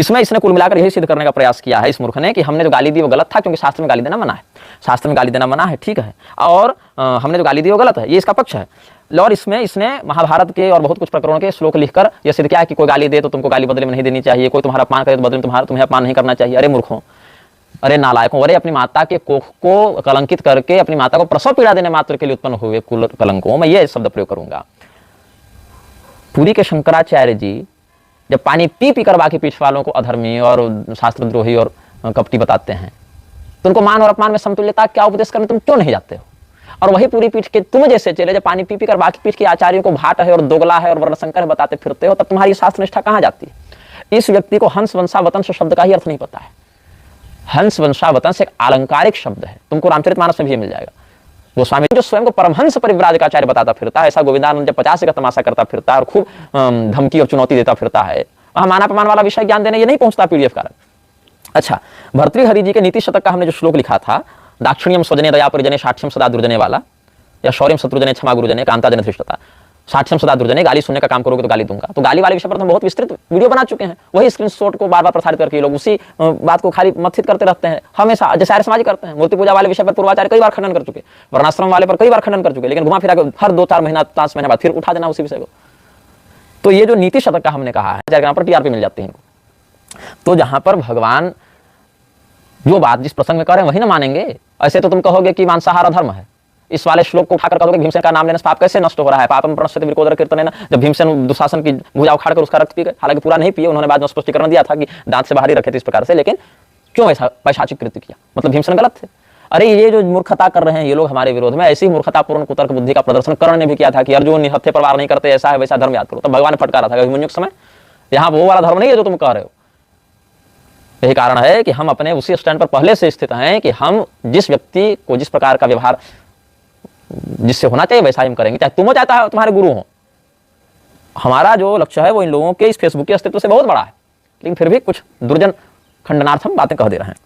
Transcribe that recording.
इसमें इसने कुल मिलाकर यही सिद्ध करने का प्रयास किया है इस मूर्ख ने कि हमने जो गाली दी वो गलत था, क्योंकि शास्त्र में गाली देना मना है, शास्त्र में गाली देना मना है, ठीक है, और हमने जो गाली दी वो गलत है, ये इसका पक्ष है। और इसमें इसने महाभारत के और बहुत कुछ प्रकरणों के श्लोक लिखकर यह सिद्ध किया कि कोई गाली दे तो तुमको गाली बदले में नहीं देनी चाहिए, कोई तुम्हारा अपमान करे तो बदले में तुम्हें अपमान नहीं करना चाहिए। अरे मूर्खों, अरे नालायकों, अरे अपनी माता के कोख को कलंकित करके अपनी माता को प्रसव पीड़ा देने मात्र के लिए उत्पन्न हुए कुल कलंकों, मैं ये शब्द प्रयोग करूंगा। पुरी के शंकराचार्य जी जब पानी पी पी कर बाकी पीठ वालों को अधर्मी और शास्त्रद्रोही और कपटी बताते हैं, तो उनको मान और अपमान में समतुल्यता क्या उपदेश करने तुम क्यों नहीं जाते हो? और वही पूरी पीठ के तुम जैसे चले जब पानी पी पी कर बाकी पीठ के आचार्यों को भाट है और दोगला है और वर्णशंकर बताते फिरते हो, तब तुम्हारी शास्त्र निष्ठा कहां जाती है? इस व्यक्ति को हंस वंशावतंस शब्द का ही अर्थ नहीं पता है। हंस वंशावतंस एक अलंकारिक शब्द है, तुमको रामचरितमानस में भी मिल जाएगा। गोस्वामी जो स्वयं को परमहंस परिव्राजकाचार्य बताता फिरता है, ऐसा गोविंदानंद जब 50 का तमाशा करता फिरता है और खूब धमकी और चुनौती देता फिरता है, वहां मानापमान वाला विषय ज्ञान देने ये नहीं पहुंचता पीडीएफ कारक। अच्छा, भर्तृहरि जी के नीति शतक का हमने जो श्लोक लिखा था, दाक्षिण्यम स्वजने दया परिजने साक्ष्यम सदा दुर्जने वाला, या शौर्यम शत्रुजने क्षमा गुरुजने कांताजन धृष्टता, साक्ष्यम सदा दुर्जने, गाली सुनने का काम करोगे तो गाली दूंगा। तो गाली वाले विषय पर हम बहुत विस्तृत वीडियो बना चुके हैं, वही स्क्रीनशॉट को बार बार प्रसारित करके लोग उसी बात को खाली मथित करते रहते हैं हमेशा, जैसे आर्य समाज करते हैं। मूर्ति पूजा वाले विषय पर पूर्वाचार्य कई बार खंडन कर चुके, वर्णाश्रम वाले पर कई बार खंडन कर चुके, लेकिन घुमा फिरा हर 2-4 महीना 5 महीने बाद फिर उठा देना उसी विषय को। तो ये जो नीति शतक का हमने कहा है, जहाँ पर टीआरपी मिल जाती है, तो जहां पर भगवान जो बात जिस प्रसंग में कर रहे हैं वही ना मानेंगे। ऐसे तो तुम कहोगे कि मांसाहार अधर्म है, इस वाले श्लोक को उठाकर कहोगे भीमसेन का नाम लेने से पाप कैसे नष्ट हो रहा है? पापम प्रणश्यति विकोदर कीर्तन है ना, जब भीमसेन दुशासन की भुजा उखाड़कर उसका रक्त पी गए, हालांकि पूरा नहीं पिए, उन्होंने बाद में स्पष्टीकरण दिया था कि दांत से बाहर ही रखे थे इस प्रकार से, लेकिन क्यों ऐसा पैशाचिक कृत्य किया? मतलब भीमसेन गलत थे। अरे ये जो मूर्खता कर रहे हैं ये लोग हमारे विरोध में, ऐसी मूर्खतापूर्ण कुतर्क बुद्धि का प्रदर्शन कर्ण ने भी किया था कि अर्जुन हत्थे पर वार नहीं करते, ऐसा है वैसा धर्म याद करो। तब भगवान ने फटकारा था अभिमन्यु के समय, यहाँ वो वाला धर्म नहीं है जो तुम कह रहे हो। यही कारण है कि हम अपने उसी स्टैंड पर पहले से स्थित हैं कि हम जिस व्यक्ति को जिस प्रकार का व्यवहार जिससे होना चाहिए वैसा हम करेंगे, चाहे तुम हो चाहे तुम्हारे गुरु हो। हमारा जो लक्ष्य है वो इन लोगों के इस फेसबुक के अस्तित्व से बहुत बड़ा है, लेकिन फिर भी कुछ दुर्जन खंडनार्थ हम बातें कह दे रहे हैं।